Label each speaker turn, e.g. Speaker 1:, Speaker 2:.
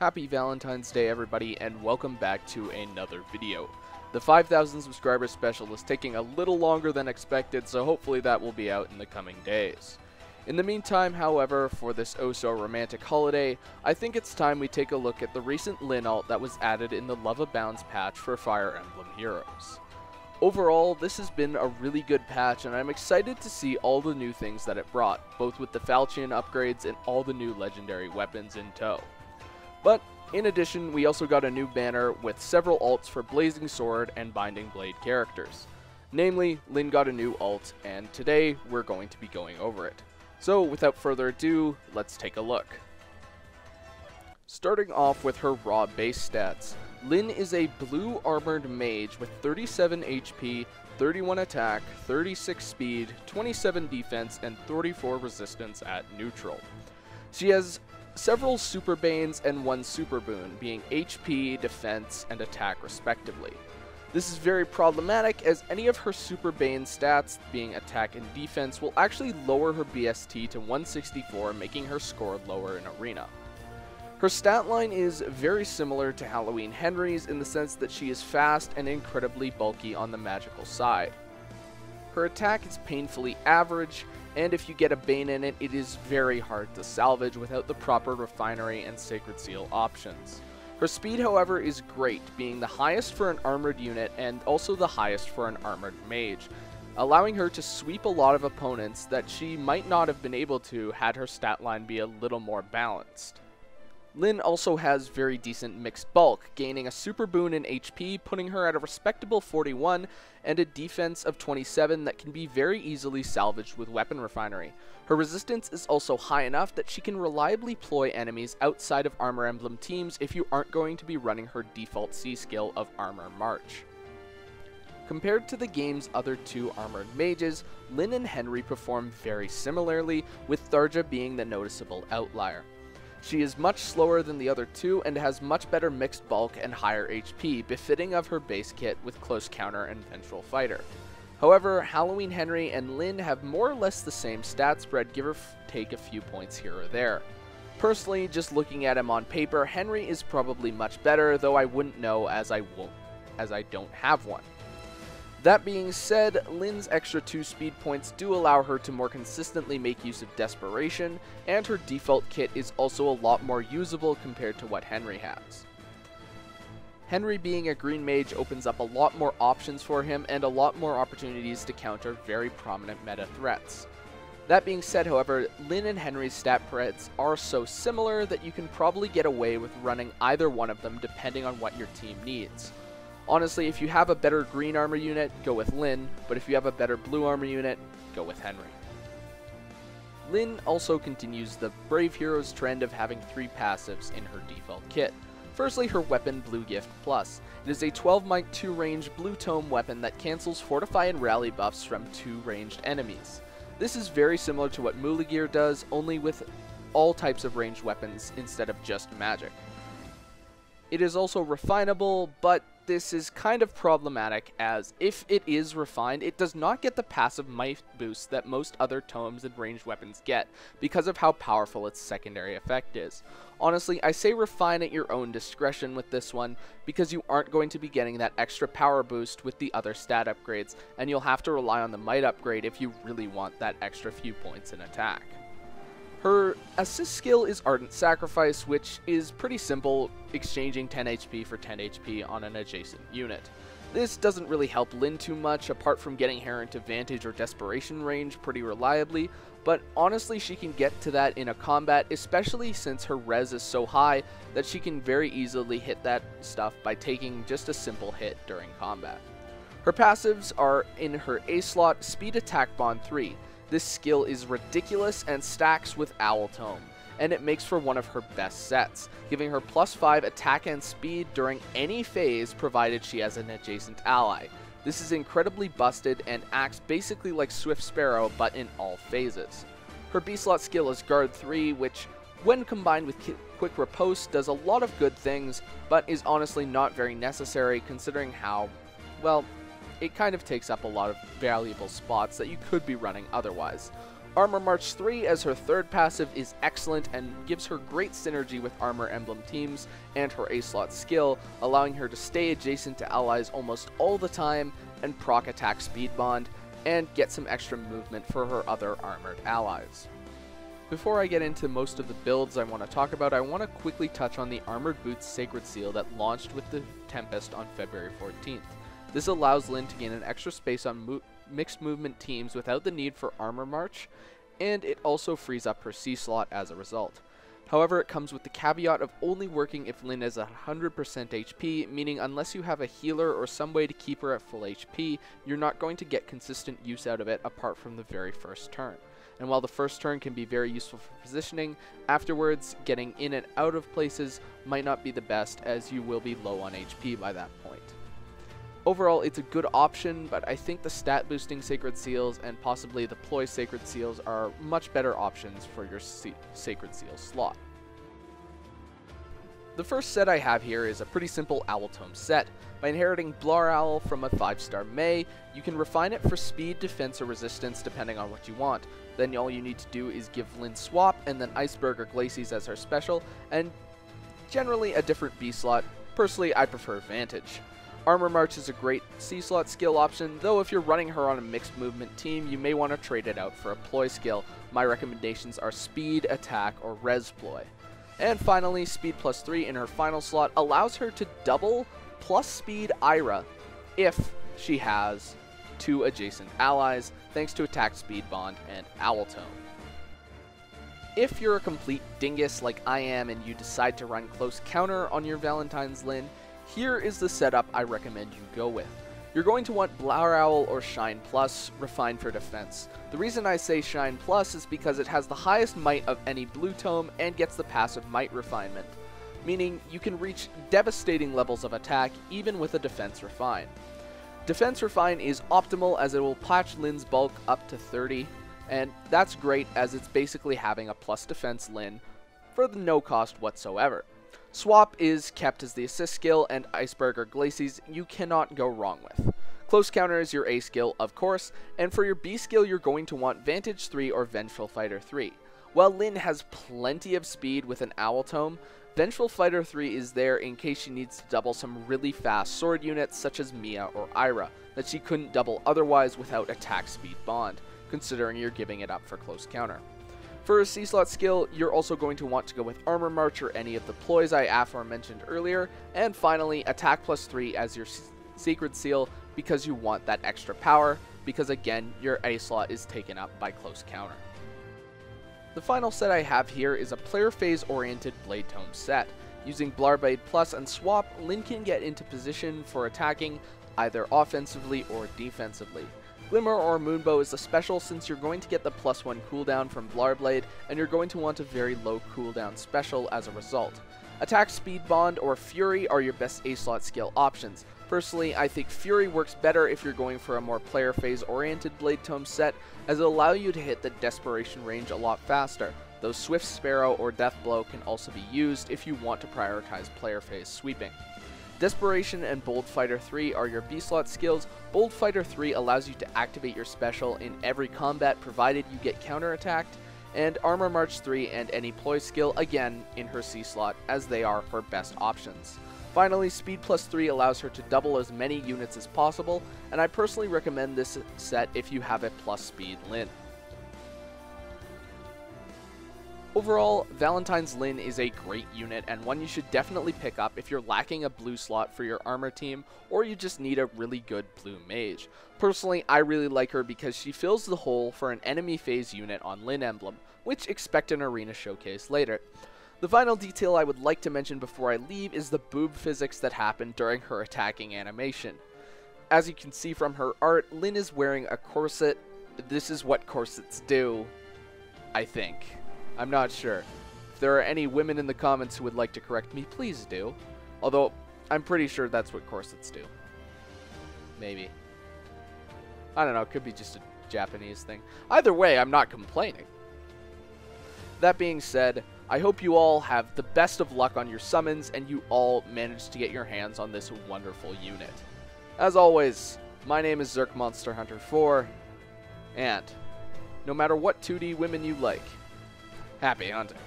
Speaker 1: Happy Valentine's Day everybody, and welcome back to another video. The 5,000 subscriber special is taking a little longer than expected, so hopefully that will be out in the coming days. In the meantime, however, for this oh-so-romantic holiday, I think it's time we take a look at the recent Lyn alt that was added in the Abounds patch for Fire Emblem Heroes. Overall, this has been a really good patch, and I'm excited to see all the new things that it brought, both with the Falchion upgrades and all the new legendary weapons in tow. But, in addition, we also got a new banner with several alts for Blazing Sword and Binding Blade characters. Namely, Lyn got a new alt, and today we're going to be going over it. So, without further ado, let's take a look. Starting off with her raw base stats, Lyn is a blue armored mage with 37 HP, 31 attack, 36 speed, 27 defense, and 34 resistance at neutral. She has several super banes and one super boon, being HP, defense, and attack respectively. This is very problematic as any of her super bane stats, being attack and defense, will actually lower her BST to 164, making her score lower in Arena. Her stat line is very similar to Halloween Henry's in the sense that she is fast and incredibly bulky on the magical side. Her attack is painfully average, and if you get a Bane in it, it is very hard to salvage without the proper Refinery and Sacred Seal options. Her speed, however, is great, being the highest for an armored unit and also the highest for an armored mage, allowing her to sweep a lot of opponents that she might not have been able to had her stat line be a little more balanced. Lyn also has very decent mixed bulk, gaining a super boon in HP, putting her at a respectable 41, and a defense of 27 that can be very easily salvaged with Weapon Refinery. Her resistance is also high enough that she can reliably ploy enemies outside of Armor Emblem teams if you aren't going to be running her default C skill of Armor March. Compared to the game's other two armored mages, Lyn and Henry perform very similarly, with Tharja being the noticeable outlier. She is much slower than the other two and has much better mixed bulk and higher HP, befitting of her base kit with Close Counter and Vengeful Fighter. However, Halloween Henry and Lyn have more or less the same stat spread, give or take a few points here or there. Personally, just looking at him on paper, Henry is probably much better, though I wouldn't know as I don't have one. That being said, Lyn's extra 2 speed points do allow her to more consistently make use of Desperation, and her default kit is also a lot more usable compared to what Henry has. Henry being a green mage opens up a lot more options for him and a lot more opportunities to counter very prominent meta threats. That being said, however, Lyn and Henry's stat spreads are so similar that you can probably get away with running either one of them depending on what your team needs. Honestly, if you have a better green armor unit, go with Lyn, but if you have a better blue armor unit, go with Henry. Lyn also continues the Brave Heroes trend of having 3 passives in her default kit. Firstly, her weapon Blue Gift Plus. It is a 12 might 2 range blue tome weapon that cancels Fortify and Rally buffs from 2 ranged enemies. This is very similar to what Muligir does, only with all types of ranged weapons instead of just magic. It is also refinable, but this is kind of problematic as if it is refined, it does not get the passive might boost that most other tomes and ranged weapons get because of how powerful its secondary effect is. Honestly, I say refine at your own discretion with this one because you aren't going to be getting that extra power boost with the other stat upgrades, and you'll have to rely on the might upgrade if you really want that extra few points in attack. Her assist skill is Ardent Sacrifice, which is pretty simple, exchanging 10 HP for 10 HP on an adjacent unit. This doesn't really help Lyn too much, apart from getting her into Vantage or Desperation range pretty reliably, but honestly she can get to that in a combat, especially since her res is so high that she can very easily hit that stuff by taking just a simple hit during combat. Her passives are in her A slot, Speed Attack Bond 3. This skill is ridiculous and stacks with Owl Tome, and it makes for one of her best sets, giving her +5 attack and speed during any phase provided she has an adjacent ally. This is incredibly busted and acts basically like Swift Sparrow but in all phases. Her B slot skill is Guard 3, which when combined with Quick Riposte does a lot of good things, but is honestly not very necessary considering how, well, it kind of takes up a lot of valuable spots that you could be running otherwise. Armor March 3 as her third passive is excellent and gives her great synergy with Armor Emblem teams and her A-slot skill, allowing her to stay adjacent to allies almost all the time and proc attack speed bond, and get some extra movement for her other armored allies. Before I get into most of the builds I want to talk about, I want to quickly touch on the Armored Boots Sacred Seal that launched with the Tempest on February 14th. This allows Lyn to gain an extra space on mixed movement teams without the need for Armor March, and it also frees up her C slot as a result. However, it comes with the caveat of only working if Lyn is 100% HP, meaning unless you have a healer or some way to keep her at full HP, you're not going to get consistent use out of it apart from the very first turn. And while the first turn can be very useful for positioning, afterwards getting in and out of places might not be the best, as you will be low on HP by that point. Overall, it's a good option, but I think the stat boosting Sacred Seals and possibly the ploy Sacred Seals are much better options for your Sacred Seal slot. The first set I have here is a pretty simple Owl Tome set. By inheriting Blar Owl from a 5-star May, you can refine it for speed, defense, or resistance depending on what you want. Then all you need to do is give Lyn Swap and then Iceberg or Glacies as her special, and generally a different B slot. Personally, I prefer Vantage. Armor March is a great C-slot skill option, though if you're running her on a mixed movement team, you may want to trade it out for a ploy skill. My recommendations are Speed, Attack, or Res Ploy. And finally, Speed plus 3 in her final slot allows her to double plus Speed Ira if she has 2 adjacent allies, thanks to Attack Speed Bond and Owl Tome. If you're a complete dingus like I am and you decide to run Close Counter on your Valentine's Lyn, here is the setup I recommend you go with. You're going to want Blar Owl or Shine Plus, refined for defense. The reason I say Shine Plus is because it has the highest might of any blue tome and gets the passive might refinement, meaning you can reach devastating levels of attack even with a defense refine. Defense refine is optimal as it will patch Lyn's bulk up to 30, and that's great as it's basically having a plus defense Lyn for the no cost whatsoever. Swap is kept as the assist skill, and Iceberg or Glacies you cannot go wrong with. Close Counter is your A skill, of course, and for your B skill you're going to want Vantage 3 or Vengeful Fighter 3. While Lyn has plenty of speed with an Owl Tome, Vengeful Fighter 3 is there in case she needs to double some really fast sword units such as Mia or Ira, that she couldn't double otherwise without Attack Speed Bond, considering you're giving it up for Close Counter. For a C-slot skill, you're also going to want to go with Armor March or any of the ploys I aforementioned earlier, and finally Attack plus 3 as your Sacred Seal because you want that extra power, because again, your A-slot is taken up by Close Counter. The final set I have here is a player phase oriented Blade Tome set. Using Blarblade Plus and Swap, Lyn can get into position for attacking either offensively or defensively. Glimmer or Moonbow is a special since you're going to get the +1 cooldown from Blarblade, and you're going to want a very low cooldown special as a result. Attack Speed Bond or Fury are your best A-slot skill options. Personally, I think Fury works better if you're going for a more player phase oriented Blade Tome set, as it'll allow you to hit the Desperation range a lot faster, though Swift Sparrow or Death Blow can also be used if you want to prioritize player phase sweeping. Desperation and Bold Fighter 3 are your B-slot skills. Bold Fighter 3 allows you to activate your special in every combat provided you get counterattacked, and Armor March 3 and any ploy skill again in her C-slot, as they are her best options. Finally, Speed plus 3 allows her to double as many units as possible, and I personally recommend this set if you have a plus speed Lyn. Overall, Valentine's Lyn is a great unit and one you should definitely pick up if you're lacking a blue slot for your armor team or you just need a really good blue mage. Personally, I really like her because she fills the hole for an enemy phase unit on Lyn Emblem, which expect an arena showcase later. The final detail I would like to mention before I leave is the boob physics that happened during her attacking animation. As you can see from her art, Lyn is wearing a corset. This is what corsets do, I think. I'm not sure. If there are any women in the comments who would like to correct me, please do. Although, I'm pretty sure that's what corsets do. Maybe. I don't know, it could be just a Japanese thing. Either way, I'm not complaining. That being said, I hope you all have the best of luck on your summons and you all manage to get your hands on this wonderful unit. As always, my name is ZerkMonsterHunter 4, and no matter what 2D women you like. Happy hunting.